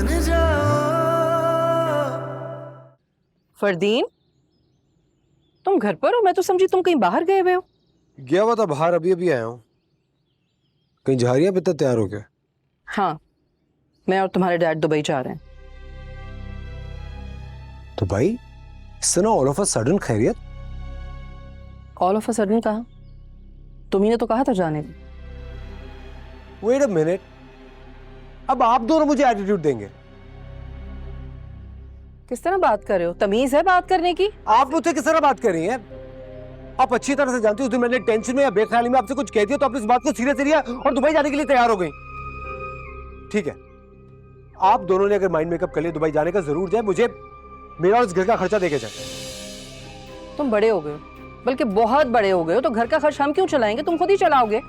बन जाओ। फरदीन, तुम घर पर हो? मैं तो समझी तुम कहीं बाहर गए हुए हो। गया हुआ था बाहर, अभी अभी आया हूँ। कहीं जा रही है पिता? तैयार हो गया? हाँ, मैं और तुम्हारे डैड दुबई जा रहे हैं। तो भाई सुना ऑल ऑफ अ सडन खैरियत? ऑल ऑफ अ सडन कहा? तुम्ही ने तो कहा था जाने की। वेट अ मिनट, अब आप दोनों मुझे एटीट्यूड देंगे? किस तरह बात कर रहे हो? तमीज है बात करने की? आप मुझसे किस तरह बात कर रही हैं? आप अच्छी तरह से जानती हो, उस दिन मैंने टेंशन में या बेख्याली में आपसे कुछ कह दिया तो आपने इस बात को सीरियस लिया और दुबई जाने के लिए तैयार हो गई। ठीक है, आप दोनों ने अगर माइंड मेकअप कर लिया दुबई जाने का, जरूर जाए, मुझे मेरा और इस घर का खर्चा देके जाए। तुम बड़े हो गए हो, बल्कि बहुत बड़े हो गए हो, तो घर का खर्च हम क्यों चलाएंगे? तुम खुद ही चलाओगे।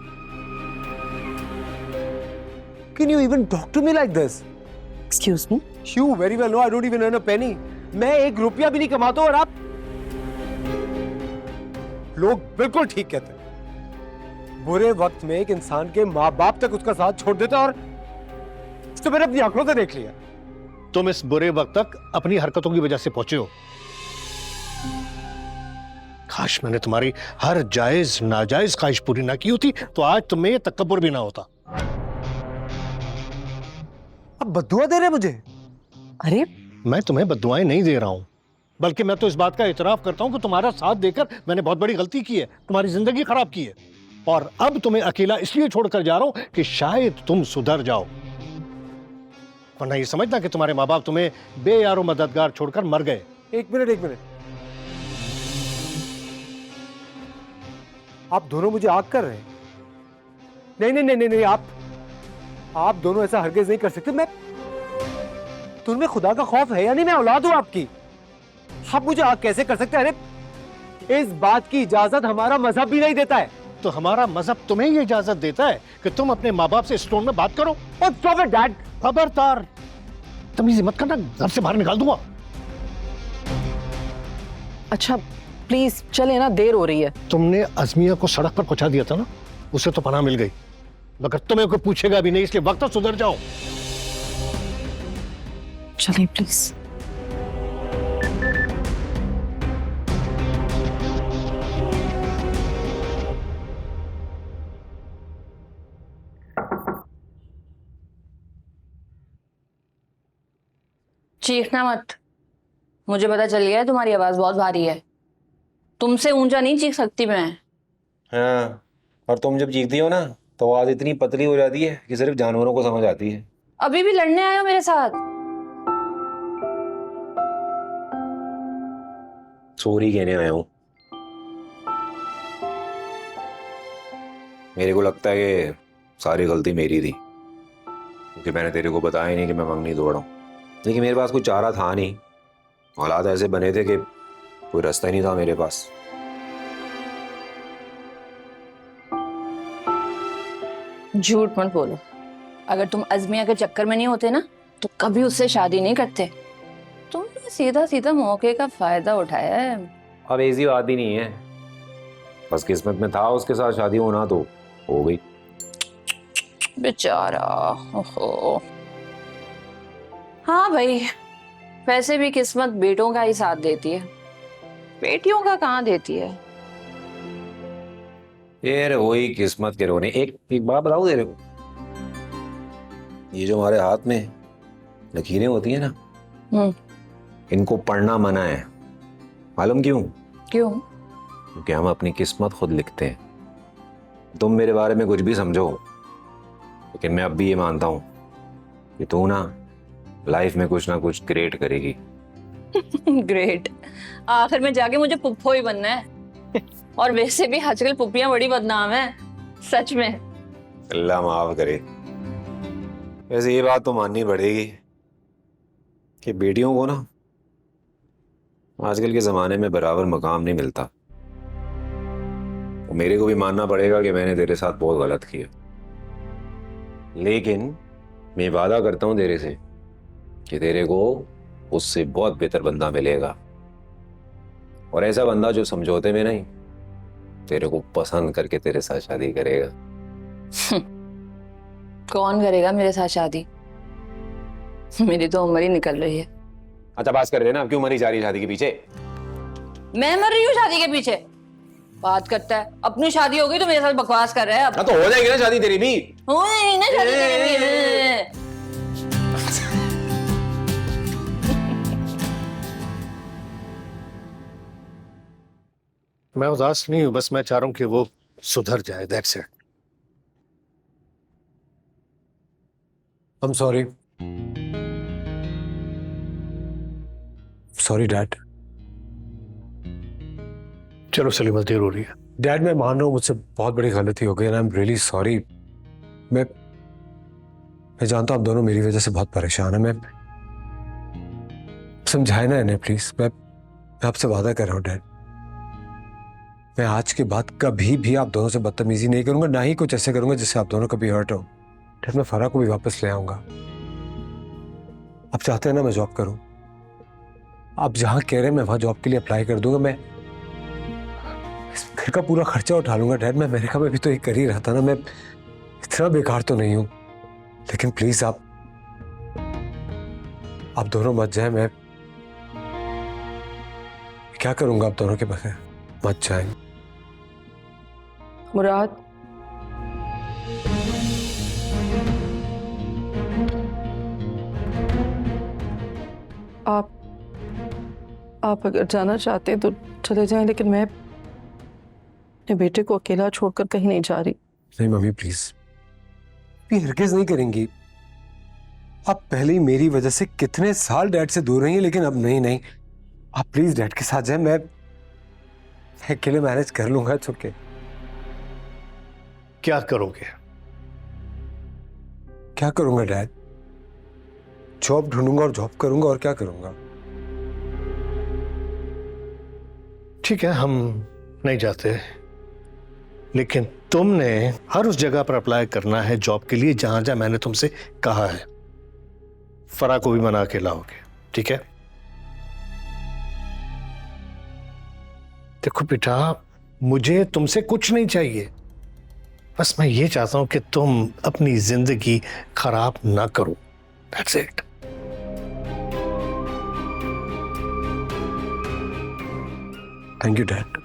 Can you even talk to me like this? Excuse me? You very well know I don't even earn a penny. मैं एक रुपया भी नहीं कमाता और आप लोग बिल्कुल ठीक कहते हैं। बुरे वक्त में एक इंसान के माँ बाप तक उसका साथ छोड़ देता और तो मैंने अपनी आंखों से देख लिया। तुम इस बुरे वक्त तक अपनी हरकतों की वजह से पहुंचे हो। काश मैंने तुम्हारी हर जायज नाजायज ख्वाहिश पूरी ना की होती तो आज तुम्हें तकब्बुर भी ना होता। अब बद्दुआ दे रहे हैं मुझे? अरे मैं तुम्हें बद्दुआएं नहीं दे रहा हूं, बल्कि मैं तो इस बात का इतराफ करता हूं कि तुम्हारा साथ देकर मैंने बहुत बड़ी गलती की है, तुम्हारी जिंदगी खराब की है। और अब तुम्हें अकेला इसलिए छोड़कर जा रहा हूं कि शायद तुम सुधर जाओ, वरना ये समझना कि तुम्हारे माँ बाप तुम्हें बेयारो मददगार छोड़कर मर गए। एक मिनट, आप दोनों मुझे आग कर रहे हैं? नहीं नहीं नहीं नहीं, नहीं, आप दोनों ऐसा हरगिज नहीं कर सकते। मैं तुम्हें खुदा का खौफ है या नहीं? मैं औलाद हूं आपकी, आप मुझे आग कैसे कर सकते हैं? अरे इस बात की इजाजत हमारा मजहब भी नहीं देता है। तो हमारा मजहब तुम्हें ये इजाजत देता है कि तुम अपने माँ बाप से इस टोन में बात करो? और स्टॉप इट डैड। खबरदार, तमीज़ मत करना, घर से बाहर निकाल दूंगा। अच्छा प्लीज चले ना, देर हो रही है। तुमने अजमिया को सड़क पर पहुंचा दिया था ना, उसे तो पनाह मिल गई, मगर तुम्हें कोई पूछेगा भी नहीं, इसलिए वक्त सुधर जाओ। चलें प्लीज। चीखना मत, मुझे पता चल गया है तुम्हारी आवाज बहुत भारी है। तुमसे ऊंचा नहीं चीख सकती मैं। हाँ, और तुम जब चीखती हो ना तो आवाज इतनी पतली हो जाती है कि सिर्फ जानवरों को समझ आती है। अभी भी लड़ने आए हो मेरे साथ? सॉरी कहने आया हूं। मेरे को लगता है कि सारी गलती मेरी थी, क्योंकि मैंने तेरे को बताया ही नहीं कि मैं मंगनी दौड़ा हूं। लेकिन मेरे पास कोई चारा था नहीं, हालात ऐसे बने थे कि कोई रास्ता ही नहीं था मेरे पास। झूठ मत बोलो, अगर तुम अजमिया के चक्कर में नहीं होते ना तो कभी उससे शादी नहीं करते। तुमने सीधा सीधा मौके का फायदा उठाया है। अब ऐसी बात ही नहीं है, बस किस्मत में था उसके साथ शादी होना तो हो गई। बेचारा, ओहो। हाँ भाई, वैसे भी किस्मत बेटों का ही साथ देती है, बेटियों का कहाँ देती है। यार वही किस्मत के रोने। एक बात बताऊं तेरे को, ये जो हमारे हाथ में लकीरें होती है ना, इनको पढ़ना मना है। मालूम क्यों? क्यों? क्योंकि हम अपनी किस्मत खुद लिखते हैं। तुम मेरे बारे में कुछ भी समझो, लेकिन मैं अब भी ये मानता हूं कि तू ना लाइफ में कुछ ना कुछ ग्रेट करेगी। ग्रेट? आखिर में जाके मुझे पुप्पो ही बनना है। और वैसे भी आजकल पुप्पियां बड़ी बदनाम है, सच में। अल्लाह माफ करे। वैसे ये बात तो माननी पड़ेगी कि बेटियों को ना आजकल के जमाने में बराबर मकाम नहीं मिलता। और मेरे को भी मानना पड़ेगा कि मैंने तेरे साथ बहुत गलत किया, लेकिन मैं वादा करता हूं तेरे से कि तेरे को उससे बहुत बेहतर बंदा मिलेगा, और ऐसा बंदा जो समझौते में नहीं, तेरे को पसंद करके तेरे साथ शादी करेगा। कौन करेगा मेरे साथ शादी? मेरी तो उम्र ही निकल रही है। अच्छा बात कर रहे ना, अब क्यों मरी जा रही है शादी के पीछे? मैं मर रही हूँ शादी के पीछे? बात करता है, अपनी शादी हो गई तो मेरे साथ बकवास कर रहा है। अब हाँ तो हो जाएगी ना शादी तेरी भी। हो नहीं ना शादी तेरी भी। मैं उदास नहीं हूं, बस मैं चाह रहा हूं कि वो सुधर जाए, that's it. I'm sorry. Sorry, Dad. चलो सलीमा, देर हो रही है। डैड मैं मान रहा हूँ मुझसे बहुत बड़ी गलती हो गई and I am really sorry. मैं जानता हूँ आप दोनों मेरी वजह से बहुत परेशान हैं। मैं समझाए ना इन्हें प्लीज। मैं आपसे वादा कर रहा हूँ डैड, मैं आज के बाद कभी भी आप दोनों से बदतमीजी नहीं करूंगा, ना ही कुछ ऐसे करूंगा जिससे आप दोनों कभी हर्ट हो। डैड मैं फराह को भी वापस ले आऊंगा। आप चाहते हैं ना मैं जॉब करूं, आप जहां कह रहे हैं मैं वहां जॉब के लिए अप्लाई कर दूंगा। मैं इस घर का पूरा खर्चा उठा लूंगा। डैड मैं अमेरिका में भी तो ये कर ही रहा था ना, मैं इतना बेकार तो नहीं हूं। लेकिन प्लीज आप दोनों मत जाए। मैं क्या करूंगा आप दोनों के बगैर? मत जाए। मुराद, आप अगर जाना चाहते हैं तो चले जाएं, लेकिन मैं अपने बेटे को अकेला छोड़कर कहीं नहीं जा रही। नहीं मम्मी प्लीज, ये हरगिज नहीं करेंगी। आप पहले ही मेरी वजह से कितने साल डैड से दूर रही हैं, लेकिन अब नहीं। आप प्लीज डैड के साथ जाएं। मैं अकेले मैनेज कर लूंगा। It's okay. क्या करोगे? क्या करूंगा डैड? जॉब ढूंढूंगा और जॉब करूंगा, और क्या करूंगा? ठीक है, हम नहीं जाते, लेकिन तुमने हर उस जगह पर अप्लाई करना है जॉब के लिए जहां जहां मैंने तुमसे कहा है। फराह को भी मना के लाओगे, ठीक है? देखो बेटा, मुझे तुमसे कुछ नहीं चाहिए, बस मैं ये चाहता हूं कि तुम अपनी जिंदगी खराब ना करो। That's it. Thank you dad.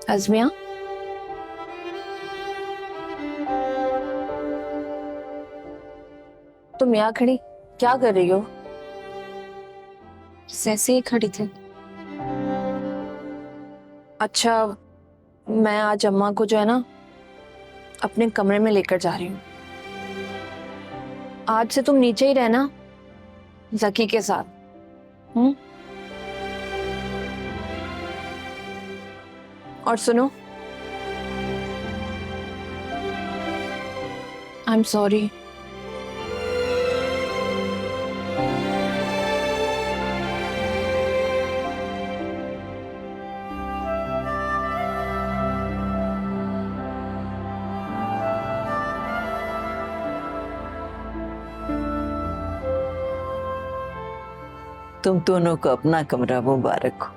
Azmiya, तुम यहाँ खड़ी क्या कर रही हो? ऐसे ही खड़ी थी। अच्छा, मैं आज अम्मा को जो है ना अपने कमरे में लेकर जा रही हूँ। आज से तुम नीचे ही रहना ज़की के साथ। और सुनो, आई एम सॉरी। तुम दोनों को अपना कमरा मुबारक हो।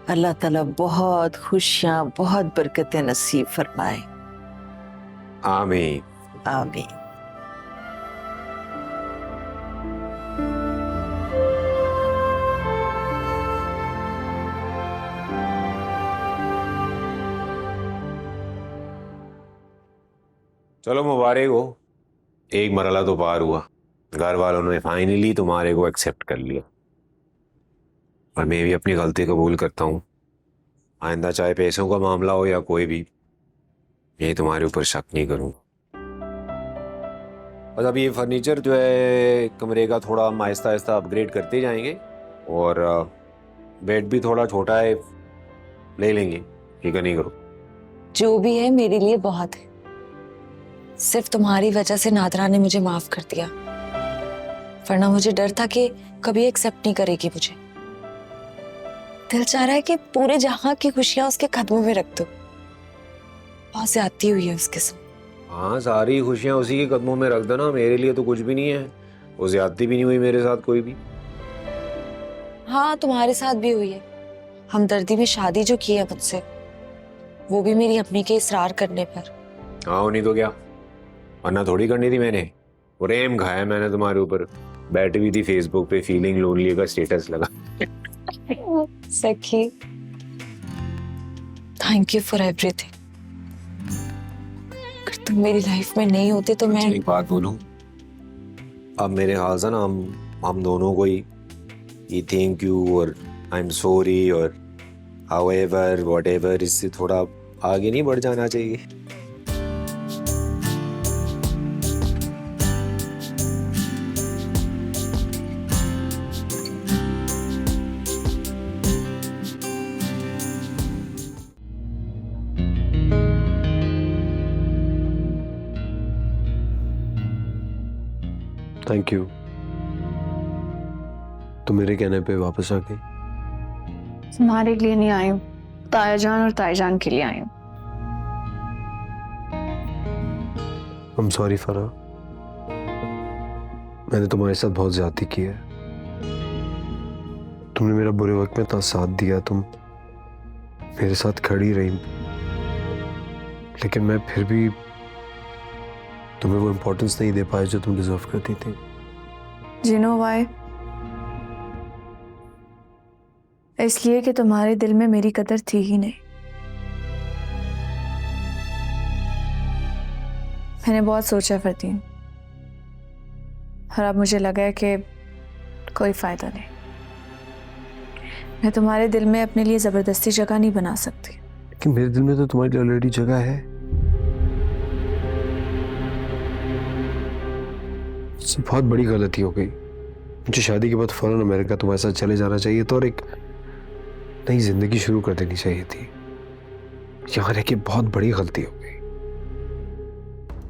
अल्लाह ताला बहुत खुशियां, बहुत बरकतें नसीब फरमाए। आमीन आमीन। चलो मुबारक हो, एक मरहला तो पार हुआ। घर वालों ने फाइनली तुम्हारे को एक्सेप्ट कर लिया, और मैं भी अपनी गलती कबूल करता हूँ। आइंदा चाहे पैसों का मामला हो या कोई भी, मैं तुम्हारे ऊपर शक नहीं करूँगा। बस अब ये फर्नीचर जो है कमरे का थोड़ा हम आहिस्ता आहिस्ता अपग्रेड करते जाएंगे, और बेड भी थोड़ा छोटा है, ले लेंगे। ठीक है, नहीं करो। जो भी है मेरे लिए बहुत है। सिर्फ तुम्हारी वजह से नादरा ने मुझे माफ कर दिया, वरना मुझे डर था कि कभी एक्सेप्ट नहीं करेगी मुझे। दिल चाह रहा है कि पूरे जहां की खुशियां उसके कदमों में रख दो, बहुत ज्यादती हुई है उसके साथ। हाँ, सारी खुशियां उसी के कदमों में रख देना, मेरे लिए तो कुछ भी नहीं है। वो ज्यादती भी नहीं हुई मेरे साथ कोई भी। हाँ, तुम्हारे साथ भी हुई है। हमदर्दी में शादी जो की है मुझसे, वो भी मेरी अपनी के इसरार करने पर। हाँ, नहीं तो क्या, वरना थोड़ी करनी थी मैंने। प्रेम खाया मैंने तुम्हारे ऊपर। बैठी हुई थी फेसबुक पे, फीलिंग लोनली का स्टेटस लगा। सखी, थैंक यू फॉर एवरीथिंग। अगर तुम मेरी लाइफ में नहीं होते तो मैं एक बात बोलूं, अब मेरे हाल से ना हम दोनों को ही थैंक यू और आई एम सॉरी और हाउएवर व्हाटएवर इससे थोड़ा आगे नहीं बढ़ जाना चाहिए? थैंक यू, तुम मेरे कहने पे वापस आ गई। तुम्हारे लिए नहीं आई हूँ, ताया जान और ताई जान के लिए आई हूँ। I'm sorry फरा, मैंने तुम्हारे साथ बहुत ज्यादती की है। तुमने मेरा बुरे वक्त में इतना साथ दिया, तुम मेरे साथ खड़ी रही, लेकिन मैं फिर भी तुम्हें वो इम्पोर्टेंस नहीं दे पाया जो तुम डिजर्व करती थी। You know why? इसलिए कि तुम्हारे दिल में मेरी कदर थी ही नहीं। मैंने बहुत सोचा फरदीन, और अब मुझे लगा है कि कोई फायदा नहीं। मैं तुम्हारे दिल में अपने लिए जबरदस्ती जगह नहीं बना सकती। लेकिन मेरे दिल में तो तुम्हारे लिए ऑलरेडी जगह है। मुझसे बहुत बड़ी गलती हो गई। मुझे शादी के बाद फौरन अमेरिका तुम्हारे साथ चले जाना चाहिए था और एक नई जिंदगी शुरू कर देनी चाहिए थी। यहाँ रह के बहुत बड़ी गलती हो गई।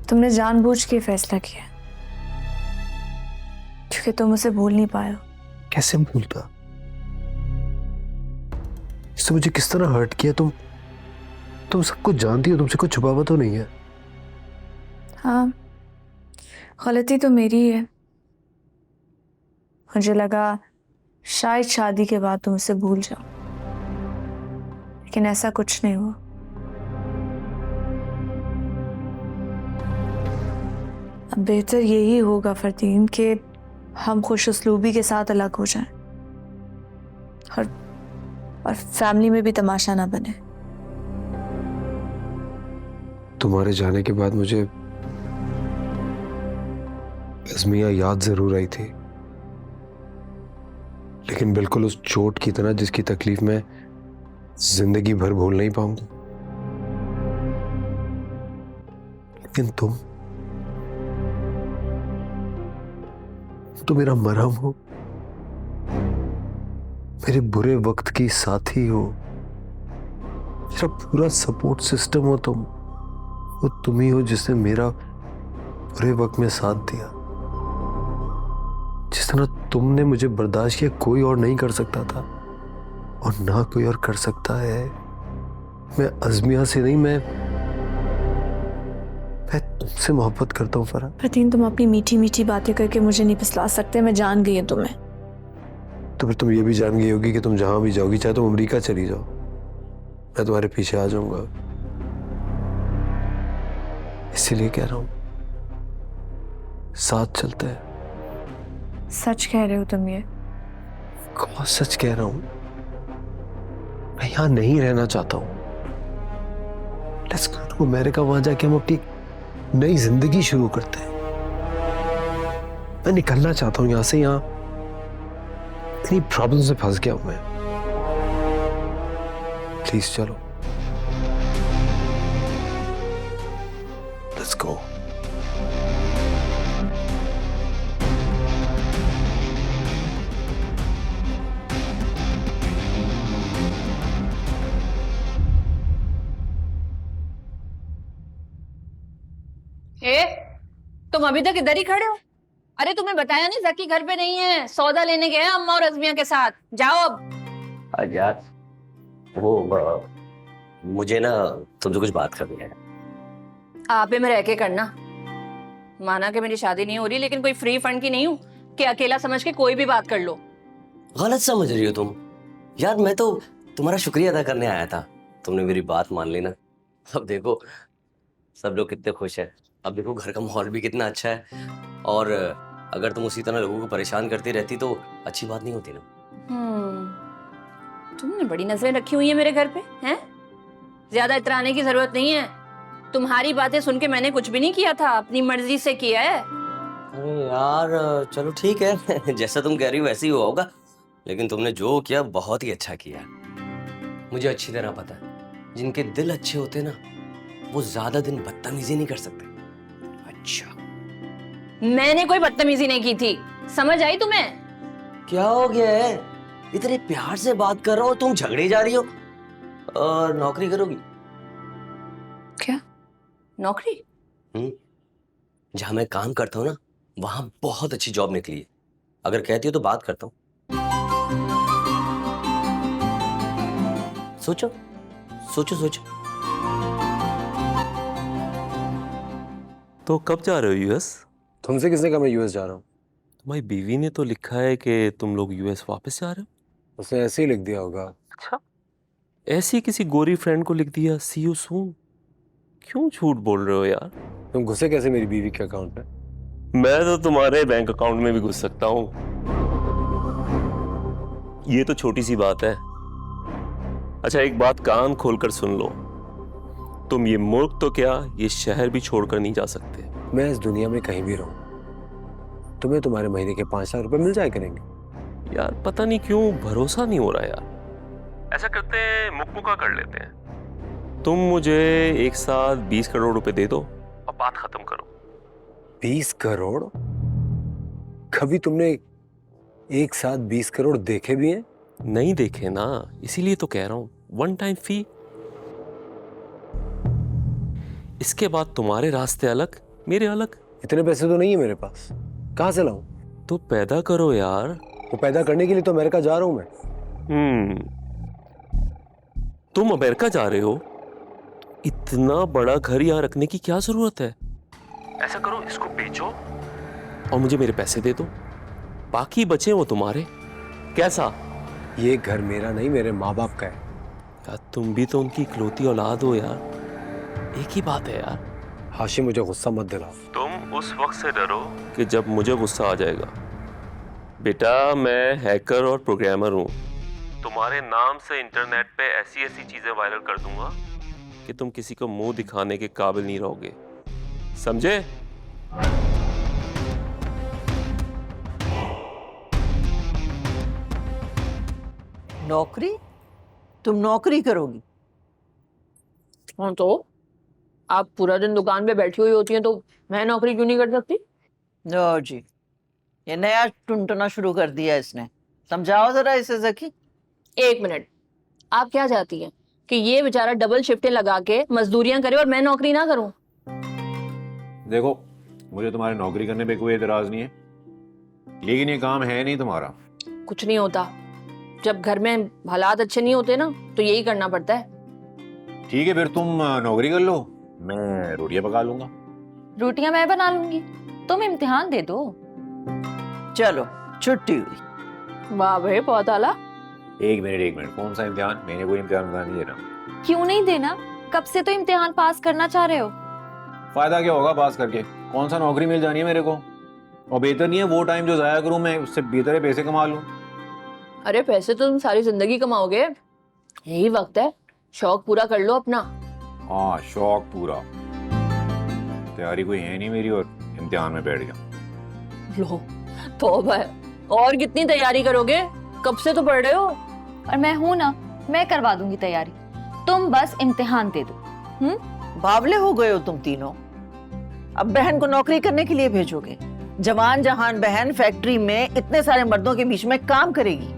तुमने जानबूझ के फैसला किया क्योंकि तुम उसे भूल नहीं पाए हो। कैसे भूलता? इससे मुझे किस तरह हर्ट किया? तुम सब कुछ जानती हो, तुमसे कुछ छुपावा तो नहीं है। हाँ, गलती तो मेरी ही है। मुझे लगा शायद शादी के बाद तुम उसे भूल जाओ, लेकिन ऐसा कुछ नहीं हुआ। अब बेहतर यही होगा फरदीन कि हम खुश उसलूबी के साथ अलग हो जाएं और फैमिली में भी तमाशा ना बने। तुम्हारे जाने के बाद मुझे अज़मिया याद जरूर आई थी, लेकिन बिल्कुल उस चोट की तरह जिसकी तकलीफ मैं जिंदगी भर भूल नहीं पाऊंगा। लेकिन तुम तो मेरा मरहम हो, मेरे बुरे वक्त की साथी हो, मेरा पूरा सपोर्ट सिस्टम हो तुम। वो तुम ही हो जिसने मेरा बुरे वक्त में साथ दिया। जिस तरह तुमने मुझे बर्दाश्त किया कोई और नहीं कर सकता था, और ना कोई और कर सकता है। मैं अज़मिया से नहीं, मैं तुमसे मोहब्बत करता हूँ फरा। फरदीन, तुम अपनी मीठी मीठी बातें करके मुझे नहीं फुसला सकते। मैं जान गई हूँ तुम्हें। तो फिर तुम ये भी जान गई होगी कि तुम जहां भी जाओगी, चाहे तुम अमेरिका चली जाओ, मैं तुम्हारे पीछे आ जाऊंगा। इसीलिए कह रहा हूं, साथ चलते हैं। सच कह रहे हो तुम ये? कौन सच कह रहा हूं? मैं यहां नहीं रहना चाहता हूं। लेट्स गो टू अमेरिका, वहां जाके हम अपनी नई जिंदगी शुरू करते हैं। मैं निकलना चाहता हूं यहां से। यहां इतनी प्रॉब्लम से फंस गया हूं मैं। प्लीज चलो, लेट्स गो। तुम अभी तक इधर ही खड़े हो? अरे तुम्हें बताया नहीं, जकी घर पे नहीं है, सौदा लेने गए हैं अम्मा और अज़मिया के साथ। जाओ अब। यार वो मुझे ना तुमसे कुछ बात करनी है। आप ही में रह के करना। माना कि मेरी शादी नहीं हो रही, लेकिन कोई फ्री फंड की नहीं हूँ कि अकेला समझ के कोई भी बात कर लो। गलत समझ रही हो तुम। यार मैं तो तुम्हारा शुक्रिया अदा करने आया था, तुमने मेरी बात मान ली ना। अब देखो सब लोग कितने खुश हैं। अब देखो घर का माहौल भी कितना अच्छा है, और अगर तुम उसी तरह लोगों को परेशान करती रहती तो अच्छी बात नहीं होती ना। तुमने बड़ी नजरें रखी हुई है मेरे घर पे, हैं? ज्यादा इतराने की जरूरत नहीं है। तुम्हारी बातें सुन के मैंने कुछ भी नहीं किया था, अपनी मर्जी से किया है। अरे यार चलो ठीक है जैसा तुम कह रही हो वैसे ही हुआ होगा, लेकिन तुमने जो किया बहुत ही अच्छा किया। मुझे अच्छी तरह पता है जिनके दिल अच्छे होते ना वो ज्यादा दिन बदतमीजी नहीं कर सकते। अच्छा, मैंने कोई बदतमीजी नहीं की थी, समझ आई तुम्हें? क्या हो गया है? इतने प्यार से बात कर रहा हो, तुम झगड़े जा रही हो। और नौकरी करोगी? क्या नौकरी? जहां मैं काम करता हूँ ना वहां बहुत अच्छी जॉब निकली है, अगर कहती हो तो बात करता हूँ। सोचो सोचो सोचो। तो कब जा रहे हो यूएस? तुमसे किसने कहा मैं यूएस जा रहा हूँ? तुम्हारी बीवी ने तो लिखा है कि तुम लोग यूएस वापस जा रहे हो। उसने ऐसे ही लिख दिया होगा। अच्छा, ऐसी किसी गोरी फ्रेंड को लिख दिया सी यू सून। क्यों झूठ बोल रहे हो यार? तुम घुसे कैसे मेरी बीवी के अकाउंट में? मैं तो तुम्हारे बैंक अकाउंट में भी घुस सकता हूँ। ये तो छोटी सी बात है। अच्छा एक बात कान खोलकर सुन लो, तुम ये मुल्क तो क्या ये शहर भी छोड़कर नहीं जा सकते। मैं इस दुनिया में कहीं भी रहूं तुम्हें तुम्हारे महीने के 5 लाख रुपए मिल जाए करेंगे। यार पता नहीं क्यों भरोसा नहीं हो रहा यार। ऐसा करते हैं मुक्का कर लेते हैं, तुम मुझे एक साथ 20 करोड़ रुपए दे दो और बात खत्म करो। 20 करोड़? कभी तुमने एक साथ 20 करोड़ देखे भी हैं? नहीं देखे ना, इसीलिए तो कह रहा हूं, वन टाइम फी। इसके बाद तुम्हारे रास्ते अलग मेरे अलग। इतने पैसे तो नहीं है मेरे पास, कहां से लाऊं? तो पैदा करो यार। वो पैदा करने के लिए तो अमेरिका जा रहा हूं मैं। तुम अमेरिका जा रहे हो? इतना बड़ा घर यहाँ रखने की क्या जरूरत है? ऐसा करो इसको बेचो और मुझे मेरे पैसे दे दो, बाकी बचे वो तुम्हारे। कैसा? ये घर मेरा नहीं मेरे माँ बाप का है। यार तुम भी तो उनकी इकलौती औलाद हो यार, एक ही बात है यार। हाशिम मुझे गुस्सा मत दिलाओ। तुम उस वक्त से डरो कि जब मुझे गुस्सा आ जाएगा। बेटा मैं हैकर और प्रोग्रामर हूँ, तुम्हारे नाम से इंटरनेट पे ऐसी ऐसी चीजें वायरल कर दूंगा कि तुम किसी को मुंह दिखाने के काबिल नहीं रहोगे, समझे? नौकरी? तुम नौकरी करोगी? हाँ तो आप पूरा दिन दुकान पे बैठी हुई होती हैं, तो मैं नौकरी क्यों नहीं कर सकती? लो जी, ये नया टुनटुना शुरू कर दिया इसने, समझाओ जरा इसे ज़की। एक मिनट, आप क्या चाहती हैं कि ये बेचारा डबल शिफ्टें लगा के मजदूरियां करे और मैं नौकरी ना करूं? देखो मुझे तुम्हारी नौकरी करने पे कोई एतराज नहीं है, लेकिन ये काम है नहीं तुम्हारा। कुछ नहीं होता, जब घर में हालात अच्छे नहीं होते ना तो यही करना पड़ता है। ठीक है फिर तुम नौकरी कर लो, मैं रोटियां पका लूंगा। रोटियां मैं बना लूंगी, तुम इम्तिहान दे दो। चलो छुट्टी हुई। वाह भाई बहुत आला। एक मिनट, कौन सा इम्तिहान? मैंने कोई इम्तिहान नहीं देना। क्यों नहीं देना? कब से तो इम्तिहान पास करना चाह रहे हो। फायदा क्या होगा पास करके? कौन सा नौकरी मिल जानी है मेरे को? और बेहतर नहीं है वो टाइम जो जाया करूं मैं, उससे बेहतर है पैसे कमा लूं। अरे पैसे तो तुम सारी जिंदगी कमाओगे, यही वक्त है शौक पूरा कर लो अपना। हाँ शौक पूरा, तैयारी कोई है नहीं मेरी और इम्तिहान में बैठ गया। लो तौबा है, और कितनी तैयारी करोगे? कब से तो पढ़ रहे हो। और मैं हूं ना, मैं करवा दूंगी तैयारी, तुम बस इम्तिहान दे दो। बावले हो गए हो तुम तीनों। अब बहन को नौकरी करने के लिए भेजोगे? जवान जहान बहन फैक्ट्री में इतने सारे मर्दों के बीच में काम करेगी।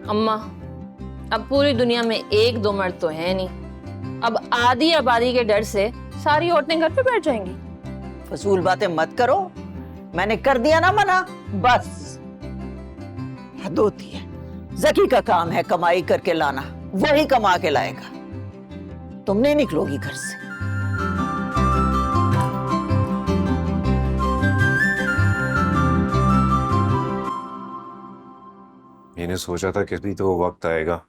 अम्मा अब पूरी दुनिया में एक दो मर्द तो है नहीं, अब आधी आबादी के डर से सारी औरतें घर पे बैठ जाएंगी। फजूल बातें मत करो, मैंने कर दिया ना मना, बस। हद होती है। ज़की का काम है कमाई करके लाना, वही कमा के लाएगा, तुम नहीं निकलोगी घर से। मैंने सोचा था कि भी तो वो वक्त आएगा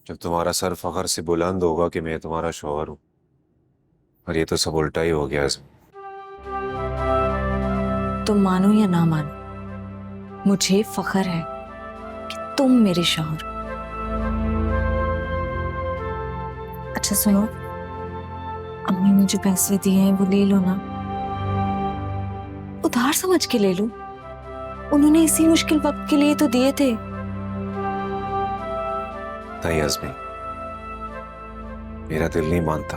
जब तुम्हारा सर फखर से बुलंद होगा कि मैं तुम्हारा शौहर हूं, और ये तो सब उल्टा ही हो गया इसमें। तुम मानो या ना मानो, मुझे फख्र है कि तुम मेरे शौहर हो। अच्छा सुनो, अम्मी ने जो पैसे दिए हैं वो ले लो ना, उधार समझ के ले लो। उन्होंने इसी मुश्किल वक्त के लिए तो दिए थे। नहीं अज़मी, मेरा दिल नहीं मानता।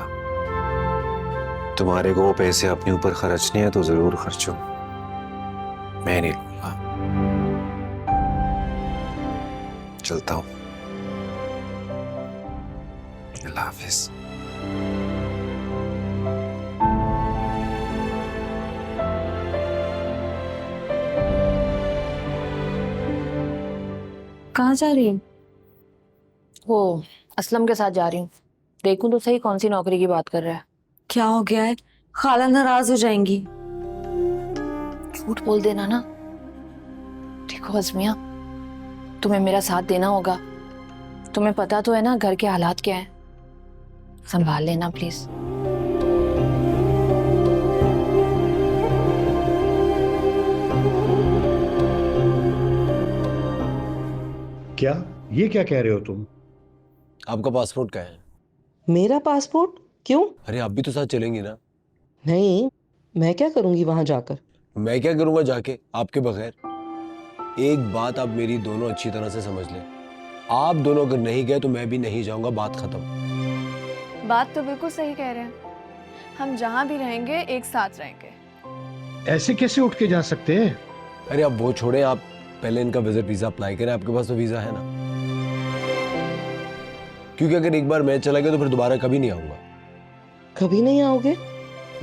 तुम्हारे को वो पैसे अपने ऊपर खर्चने हैं तो जरूर खर्चो, मैं नहीं लूंगा। चलता हूं, अल्लाह हाफिज। कहाँ जा रही हो? वो असलम के साथ जा रही हूँ। देखूं तो सही कौन सी नौकरी की बात कर रहा है। क्या हो गया है? खाला नाराज हो जाएंगी। झूठ बोल देना ना। देखो अज़मिया, तुम्हें मेरा साथ देना होगा। तुम्हें पता तो है ना घर के हालात क्या हैं। संभाल लेना प्लीज। क्या ये क्या कह रहे हो तुम? आपका पासपोर्ट कहाँ है? मेरा पासपोर्ट? क्यों? अरे आप भी तो साथ चलेंगी ना। नहीं, मैं क्या करूंगी वहां जाकर? मैं क्या करूंगा जाके आपके बगैर? एक बात आप मेरी दोनों अच्छी तरह से समझ लें, आप दोनों अगर नहीं गए तो मैं भी नहीं जाऊंगा, बात खत्म। बात तो बिल्कुल सही कह रहे हैं, हम जहाँ भी रहेंगे एक साथ रहेंगे। ऐसे कैसे उठ के जा सकते हैं? अरे आप वो छोड़े, आप पहले इनका विजिट वीजा अप्लाई करें। आपके पास तो वीजा है ना? क्योंकि अगर एक बार मैं चला गया तो फिर दोबारा कभी नहीं आऊंगा। कभी नहीं आओगे?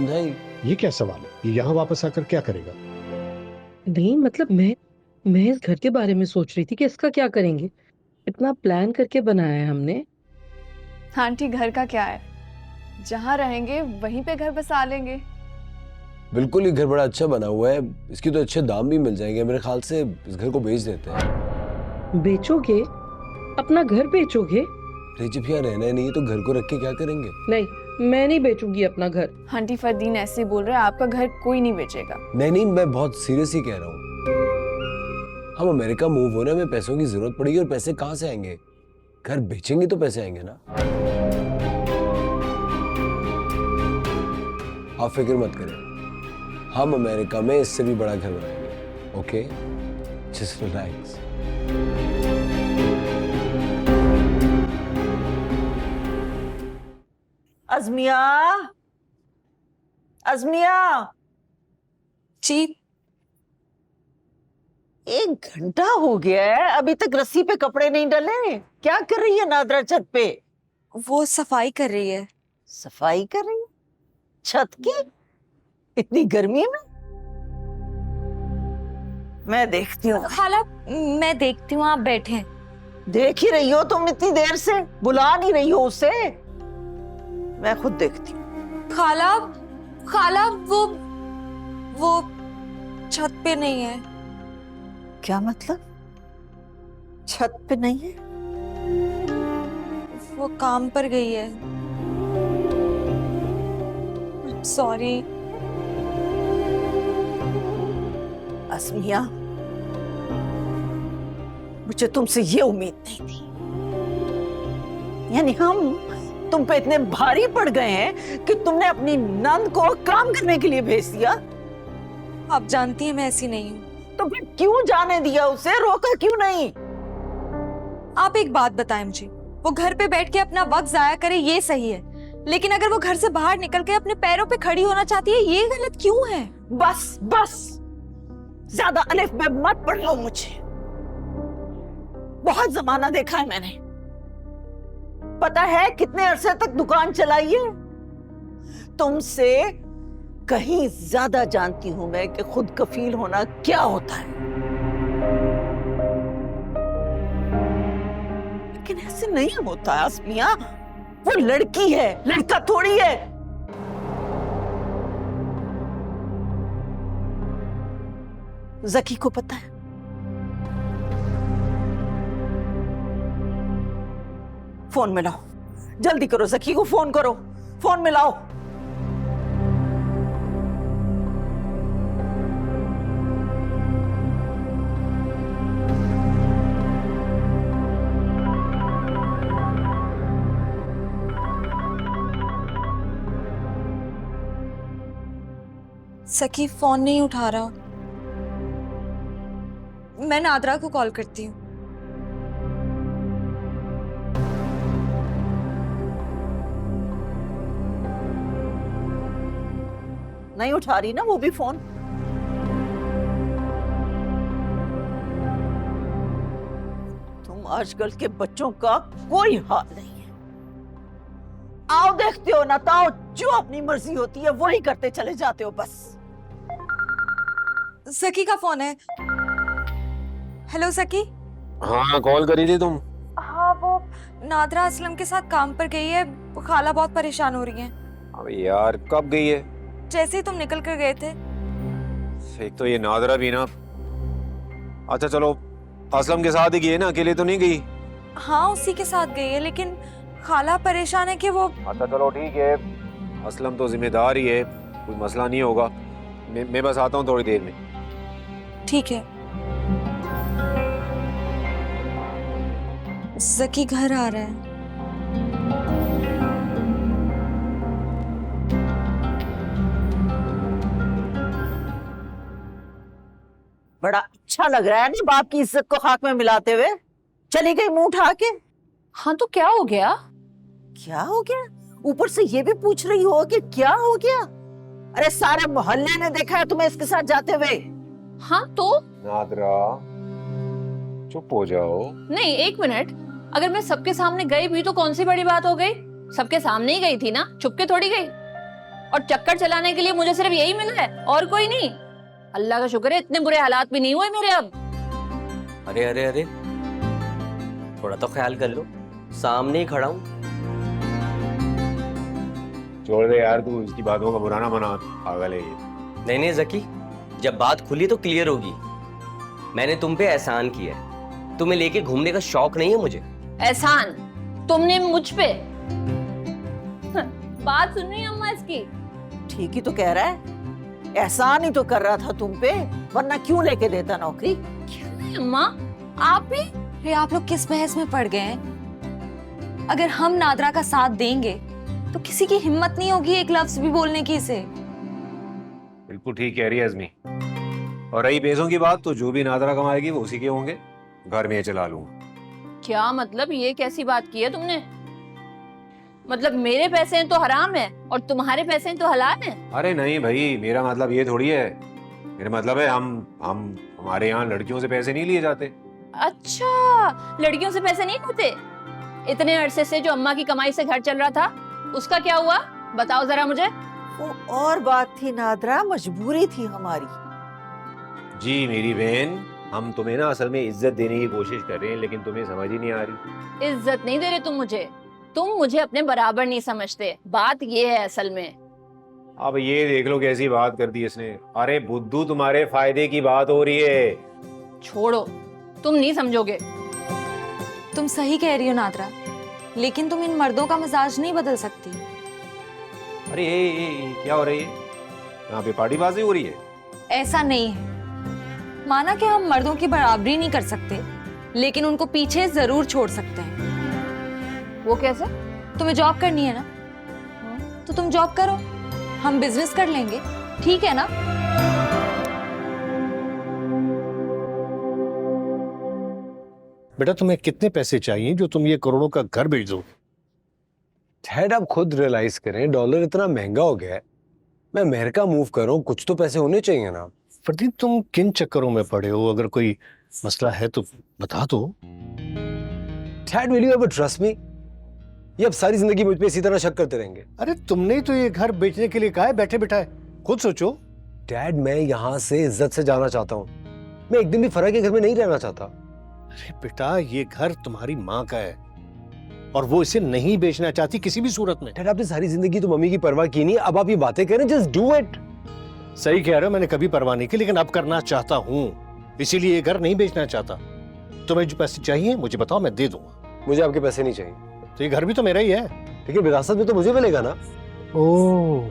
नहीं। ये क्या सवाल है? ये यहाँ वापस आकर क्या करेगा? नहीं मतलब मैं इस घर के बारे में सोच रही थी कि इसका क्या करेंगे। इतना प्लान करके बनाया है हमने। आंटी घर का क्या है, जहाँ रहेंगे वहीं पे घर बसा लेंगे। बिल्कुल, ये घर बड़ा अच्छा बना हुआ है, इसकी तो अच्छे दाम भी मिल जाएंगे। मेरे ख्याल से इस घर को बेच देते हैं। बेचोगे? अपना घर बेचोगे? अरे जब यहाँ रहना ही नहीं है तो घर को रख के क्या करेंगे? नहीं, मैं नहीं बेचूंगी अपना घर। आंटी फरदीन ऐसे बोल रहे हैं, आपका घर कोई नहीं बेचेगा। नहीं, मैं बहुत सीरियस ही कह रहा हूँ। हम अमेरिका मूव होने में पैसों की जरूरत पड़ेगी, और पैसे कहाँ से आएंगे? घर बेचेंगे तो पैसे आएंगे ना। आप फिक्र मत करें, हम अमेरिका में इससे भी बड़ा घर बनाएंगे। Okay, just relax. Azmiya, Azmiya ji. 1 घंटा हो गया है, अभी तक रस्सी पे कपड़े नहीं डले। क्या कर रही है नादरा छत पे? वो सफाई कर रही है। सफाई कर रही है छत की? इतनी गर्मी में? मैं देखती हूँ। खाला मैं देखती हूँ, आप बैठे। देख ही रही हो तुम इतनी देर से, बुला नहीं रही हो उसे? मैं खुद देखती हूँ। खाला खाला वो छत पे नहीं है। क्या मतलब? छत पे नहीं है? वो काम पर गई है। सॉरी। अज़मिया, मुझे तुमसे ये उम्मीद नहीं थी। यानी हम तुम पे इतने भारी पड़ गए हैं कि तुमने अपनी नंद को काम करने के लिए भेज दिया। आप जानती हैं मैं ऐसी नहीं हूँ। तो फिर क्यों जाने दिया उसे? रोका क्यों नहीं? आप एक बात बताएं मुझे, वो घर पे बैठ के अपना वक्त जाया करे ये सही है, लेकिन अगर वो घर से बाहर निकल के अपने पैरों पे खड़ी होना चाहती है ये गलत क्यों है? बस बस, ज्यादा अलिफ में मत पढ़ो मुझे। बहुत जमाना देखा है मैंने। पता है कितने अरसे तक दुकान चलाई है? तुमसे कहीं ज्यादा जानती हूं मैं कि खुद कफील होना क्या होता है। लेकिन ऐसे नहीं होता अज़मिया, वो लड़की है, लड़का थोड़ी है। जकी को पता है फोन मिलाओ, जल्दी करो, जकी को फोन करो, फोन मिलाओ। सखी फोन नहीं उठा रहा। मैं नादरा को कॉल करती हूँ। नहीं उठा रही ना वो भी फोन। तुम आजकल के बच्चों का कोई हाल नहीं है। आओ देखते हो ना, तो आओ, जो अपनी मर्जी होती है वही करते चले जाते हो बस। सखी का फोन है। हेलो सखी। हाँ, कॉल करी थी तुम? हाँ, वो नादरा असलम के साथ काम पर गई है। खाला बहुत परेशान हो रही है। अबे यार, कब गई है? जैसे ही तुम निकल कर गए थे। एक तो ये नादरा भी ना। अच्छा चलो, असलम के साथ ही गई है ना, अकेले तो नहीं गई? हाँ, उसी के साथ गई है, लेकिन खाला परेशान है कि वो। अच्छा चलो ठीक है, असलम तो जिम्मेदार ही है, कोई मसला नहीं होगा। मैं बस आता हूँ थोड़ी देर में। ठीक है। जकी घर आ रहा है। बड़ा अच्छा लग रहा है ना बाप की इज्जत को खाक में मिलाते हुए। चली गई मुंह उठा के। हाँ तो क्या हो गया? क्या हो गया? ऊपर से ये भी पूछ रही हो कि क्या हो गया? अरे सारे मोहल्ले ने देखा है तुम्हें इसके साथ जाते हुए। हाँ तो? नादरा, चुप हो जाओ। नहीं, एक मिनट। अगर मैं सबके सामने गई भी तो कौन सी बड़ी बात हो गई? सबके सामने ही गई थी ना, छुप के थोड़ी गई। और चक्कर चलाने के लिए मुझे सिर्फ यही मिला है और कोई नहीं। अल्लाह का शुक्र है इतने बुरे हालात भी नहीं हुए मेरे अब। अरे अरे अरे, थोड़ा तो ख्याल कर लो, सामने ही खड़ा हूँ। छोड़ दे यार, तू इसकी बातों का बुरा ना मना, पागल है ये। नहीं नहीं जकी, जब बात खुली तो क्लियर होगी। मैंने तुम पे एहसान किया है, तुम्हें लेके घूमने का शौक नहीं है मुझे। एहसान तुमने मुझ पे? बात सुन रही है अम्मा इसकी? ठीक ही तो कह रहा है, एहसान ही तो कर रहा था तुम पे, वरना क्यों लेके देता नौकरी? क्यों नहीं अम्मा, आप भी? अरे आप लोग किस बहस में पड़ गए हैं? अगर हम नादरा का साथ देंगे तो किसी की हिम्मत नहीं होगी एक लफ्ज भी बोलने की इसे। बिल्कुल ठीक कह रही है अज़मी। और रही पैसों की बात, तो जो भी नादरा कमाएगी वो उसी के होंगे, घर में चला लूंगा। क्या मतलब? ये कैसी बात की है तुमने? मतलब मेरे पैसे हैं तो हराम है और तुम्हारे पैसे हैं तो हलाल है? अरे नहीं भाई, मेरा मतलब ये थोड़ी है। मेरा मतलब है हम हमारे यहाँ लड़कियों से पैसे नहीं लिए जाते। अच्छा, लड़कियों से पैसे नहीं लेते? इतने अरसे से जो अम्मा की कमाई से घर चल रहा था, उसका क्या हुआ? बताओ जरा मुझे। वो और बात थी नादरा, मजबूरी थी हमारी। जी मेरी बहन, हम तुम्हें ना असल में इज्जत देने की कोशिश कर रहे हैं, लेकिन तुम्हें समझ ही नहीं आ रही। इज्जत नहीं दे रहे तुम मुझे अपने बराबर नहीं समझते। बात ये है असल में। अब ये देख लो कैसी बात कर दी इसने। अरे बुद्धू, तुम्हारे फायदे की बात हो रही है। छोड़ो, तुम नहीं समझोगे। तुम सही कह रही हो नादरा, लेकिन तुम इन मर्दों का मिजाज नहीं बदल सकती। अरे ये क्या हो रही है यहाँ पे? पार्टीबाजी हो रही है? ऐसा नहीं है। माना कि हम मर्दों की बराबरी नहीं कर सकते, लेकिन उनको पीछे जरूर छोड़ सकते हैं। वो कैसे? तुम्हें जॉब करनी है ना, तो तुम जॉब करो, हम बिजनेस कर लेंगे, ठीक है ना? बेटा, तुम्हें कितने पैसे चाहिए जो तुम ये करोड़ों का घर बेच दो? डैड, आप खुद रियलाइज करें, डॉलर इतना महंगा हो गया है। मैं अमेरिका मूव कर रहा हूँ, कुछ तो पैसे होने चाहिए ना। प्रदीप, तुम किन चक्करों में पड़े हो? अगर कोई मसला है तो बता दो। Dad, will you ever trust me? ये अब सारी जिंदगी मुझ पे इसी तरह शक करते रहेंगे? अरे तुमने ही तो ये घर बेचने के लिए कहा है, बैठे बिठाए। खुद सोचो। डैड, मैं यहाँ से इज्जत से जाना चाहता हूँ। मैं एक दिन भी फरा के घर में नहीं रहना चाहता। अरे बेटा, ये घर तुम्हारी माँ का है और वो इसे नहीं बेचना चाहती किसी भी सूरत में। डैड, आपने सारी जिंदगी तो मम्मी की परवाह की नहीं, अब आप ये बातें करें, जस्ट डू इट। सही कह रहे हो, मैंने कभी परवाह नहीं की, लेकिन अब करना चाहता हूँ, इसीलिए ये घर नहीं बेचना चाहता। तुम्हें जो पैसे चाहिए मुझे बताओ, मैं दे दूंगा। मुझे आपके पैसे नहीं चाहिए। तो ये घर भी तो मेरा ही है। लेकिन विरासत में तो मुझे मिलेगा ना। ओह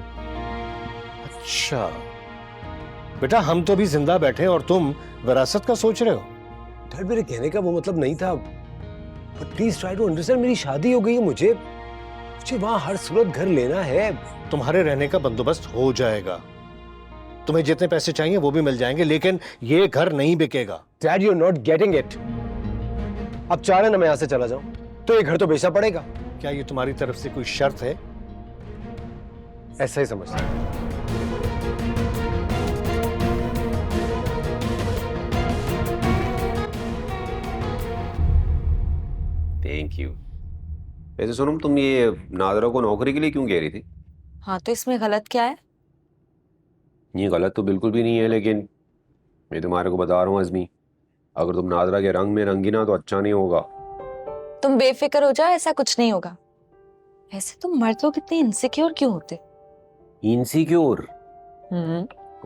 अच्छा, बेटा हम तो अभी जिंदा बैठे और तुम विरासत का सोच रहे हो। डैड मेरे कहने का वो मतलब नहीं था, but please try to understand. मेरी शादी हो गई है, मुझे वहां हर सूरत घर लेना है। तुम्हारे रहने का बंदोबस्त हो जाएगा, तुम्हें जितने पैसे चाहिए वो भी मिल जाएंगे, लेकिन ये घर नहीं बिकेगा। Dad you are not getting it. अब चाह रहे ना मैं यहाँ से चला जाऊं, तो ये घर तो बेचना पड़ेगा। क्या ये तुम्हारी तरफ से कोई शर्त है? ऐसा ही समझता हूं। Thank you. वैसे सोनम, तुम ये नादरा को नौकरी के लिए क्यों कह रही थी? हाँ तो इसमें गलत क्या है? ये गलत तो बिल्कुल भी नहीं है, लेकिन मैं तुम्हारे को बता रहा हूँ अज़मी, अगर तुम नादरा के रंग में रंगी ना तो अच्छा नहीं होगा। तुम बेफिक्र हो जाओ, ऐसा कुछ नहीं होगा। ऐसे तुम मर्द लोग इतने इनसिक्योर क्यों होते? इनसिक्योर?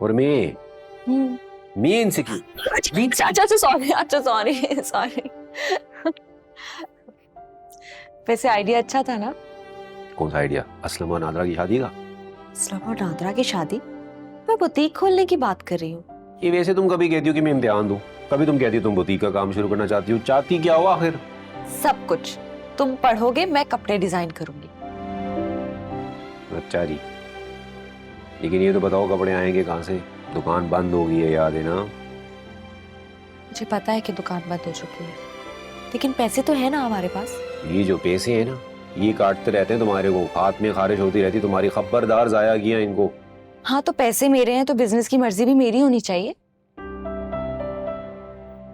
और मैं इनसिक्योर? अच्छा सॉरी। वैसे आइडिया अच्छा था ना? कौन सा आइडिया? असलम और नादरा की शादी का? असलम और नादरा की शादी? मैं बुटीक खोलने की बात कर रही हूँ। ये वैसे तुम कभी कहती हो कि मैं इम्तिहान दूं, कभी तुम कहती हो तुम बुटीक का काम शुरू करना चाहती हो। चाहती क्या हो आखिर? सब कुछ। तुम पढ़ोगे, मैं कपड़े डिजाइन करूंगी। अच्छा जी, लेकिन ये तो बताओ कपड़े आएंगे कहाँ से? दुकान बंद हो गई है, याद है ना? मुझे पता है कि दुकान बंद हो चुकी है, लेकिन पैसे तो है ना हमारे पास। ये जो पैसे हैं ना, ये काटते रहते हैं तुम्हारे को, हाथ में खारिश होती रहती तुम्हारी। खबरदार, जाया किया इनको। हाँ तो पैसे मेरे हैं तो बिजनेस की मर्जी भी मेरी होनी चाहिए।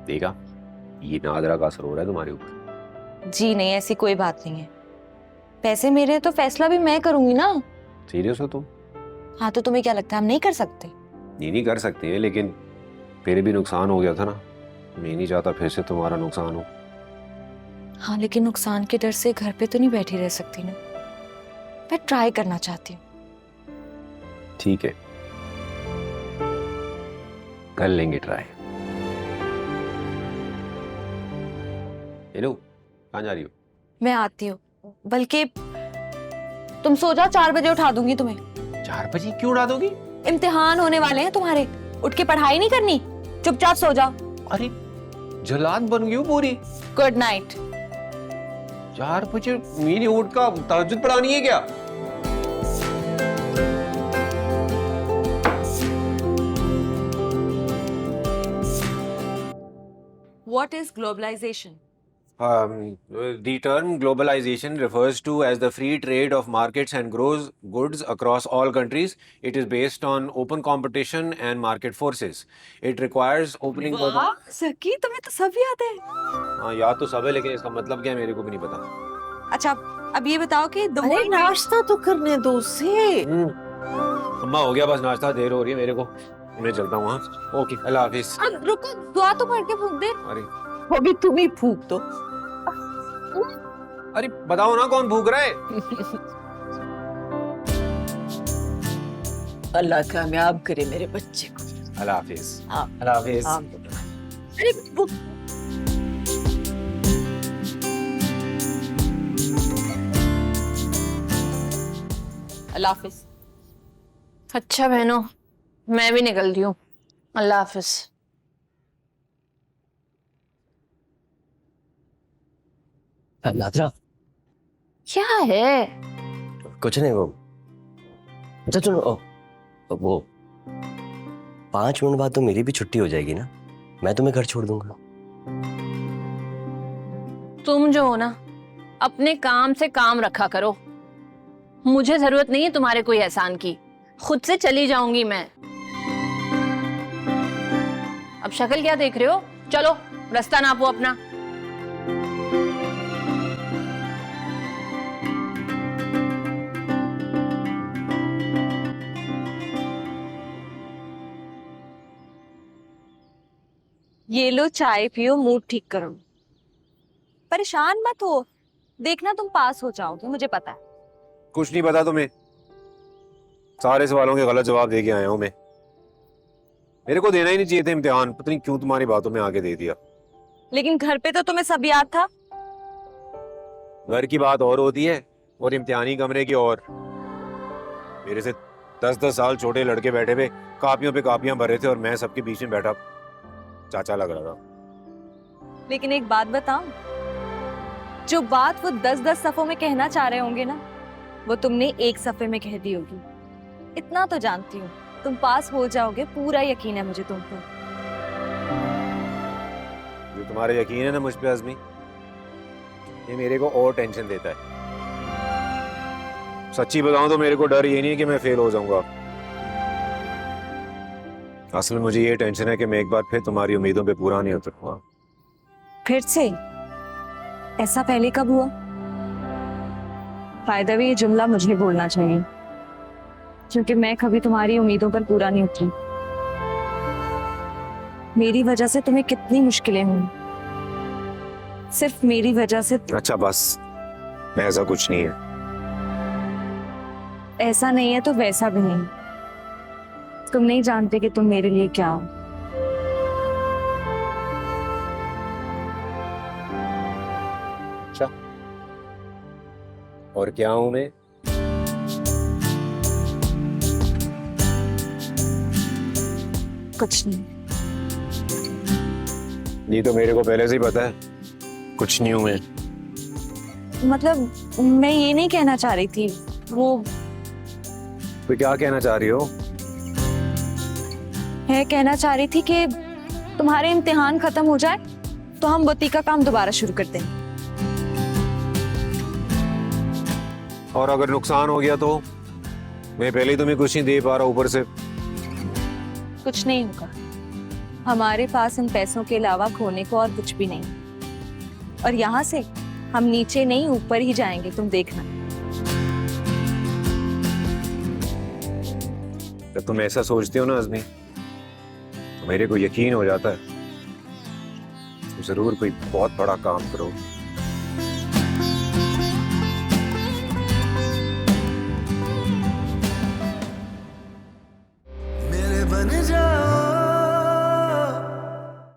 देखा, ये नादरा का असर हो रहा है तुम्हारे ऊपर। जी नहीं, ऐसी कोई बात नहीं है। पैसे मेरे हैं तो फैसला भी मैं करूंगी ना। सीरियस हो तुम? हाँ तो तुम्हें क्या लगता है हम नहीं कर सकते? नहीं कर सकते हैं, लेकिन फिर भी नुकसान हो गया था ना। मैं नहीं चाहता फिर से तुम्हारा नुकसान हो। हाँ लेकिन नुकसान के डर से घर पे तो नहीं बैठी रह सकती ना। मैं ट्राई करना चाहती हूँ। ठीक है, कर लेंगे ट्राई। हेलो, कहाँ जा रही हो? मैं आती हूँ, बल्कि तुम सो जाओ, 4 बजे उठा दूंगी तुम्हें। 4 बजे क्यों उड़ा दोगी? इम्तिहान होने वाले हैं तुम्हारे, उठ के पढ़ाई नहीं करनी, चुपचाप सो जाओ। अरे जलाद बन गई हो पूरी। Good night. 4 बजे मेरी उठ का तहज्जुद पढ़ानी है क्या? What is globalization? The term globalization refers to as the free trade of markets and grows goods across all countries. It is based on open competition and market forces. It requires opening. वाह सकी, तुम्हें तो सब याद है। हाँ याद तो सब है, लेकिन इसका मतलब क्या है मेरे को भी नहीं पता। अच्छा अब ये बताओ कि अरे नाश्ता तो करने दो उसे। अम्मा हो गया बस नाश्ता, देर हो रही है मेरे को, मैं चलता हूँ। हाँ ओके, अल्लाह हाफिज। अब रुको, दुआ तो पढ़ के फूंक दे। अरे अभी तुम ही फूंक दो। अरे बताओ ना कौन भूख रहा है? अल्लाह कामयाब करे मेरे बच्चे को। अल्लाह हाफिज। हाँ। अल्लाह हाफिज। अरे वो अल्लाह हाफिज। अच्छा बहनों, मैं भी निकल रही हूँ। अल्लाह हाफिज। नादरा, क्या है? कुछ नहीं। वो अच्छा सुनो, वो 5 मिनट बाद तो मेरी भी छुट्टी हो जाएगी ना, मैं तुम्हें घर छोड़ दूंगा। तुम जो हो ना, अपने काम से काम रखा करो। मुझे जरूरत नहीं है तुम्हारे कोई एहसान की, खुद से चली जाऊंगी मैं। अब शक्ल क्या देख रहे हो? चलो रास्ता नापो अपना। ये लो चाय पियो, मूड ठीक करो। परेशान मत हो, देखना तुम पास हो जाओगे, मुझे पता है। कुछ नहीं पता तुम्हें, सारे सवालों के गलत जवाब दे के आया हूं मैं। मेरे को देना ही नहीं चाहिए था इम्तिहान, पता नहीं क्यों तुम्हारी बातों में आके दे दिया। लेकिन घर पे तो तुम्हें सब याद था। घर की बात और होती है और इम्तिहानी कमरे की और। मेरे से 10-10 साल छोटे लड़के बैठे हुए कापियों पे कापियां भर रहे थे और मैं सबके बीच में बैठा चाचा लग रहा था। लेकिन एक बात बताऊं, जो बात वो 10-10 सफों में कहना चाह रहे होंगे ना, वो तुमने एक सफे में कह दी होगी। इतना तो जानती हूँ, तुम पास हो जाओगे, पूरा यकीन है मुझे तुम पर। जो तुम्हारा यकीन है ना मुझ पे आज़मी, ये मेरे को और टेंशन देता है। सच्ची बताऊं तो मेरे को डर ये नहीं है कि मैं फेल हो जाऊंगा। असल में मुझे ये टेंशन है कि मैं एक बार फिर तुम्हारी उम्मीदों पे पूरा नहीं उतरूंगा। फिर से? ऐसा पहले कब हुआ? फायदा भी ये जुमला मुझे बोलना चाहिए, क्योंकि मैं कभी तुम्हारी उम्मीदों पर पूरा नहीं उतरी। मेरी वजह से तुम्हें कितनी मुश्किलें हुई, सिर्फ मेरी वजह से। अच्छा बस, ऐसा कुछ नहीं है। ऐसा नहीं है तो वैसा भी नहीं। तुम नहीं जानते कि तुम मेरे लिए क्या हो। अच्छा, और क्या हूं मैं? कुछ नहीं। ये तो मेरे को पहले से ही पता है, कुछ नहीं हूं मैं। मतलब मैं ये नहीं कहना चाह रही थी, वो तो क्या कहना चाह रही हो? है कहना चाह रही थी कि तुम्हारे इम्तिहान खत्म हो जाए तो हम बुटीक का काम दोबारा शुरू करते हैं। और अगर नुकसान हो गया तो? मैं पहले ही तुम्हें कुछ नहीं दे पा रहा, ऊपर से कुछ नहीं होगा। हमारे पास इन पैसों के अलावा खोने को और कुछ भी नहीं, और यहाँ से हम नीचे नहीं ऊपर ही जाएंगे, तुम देखना। जब तुम ऐसा सोचती हो ना आज़मी, तो मेरे को यकीन हो जाता है तुम जरूर कोई बहुत बड़ा काम करो।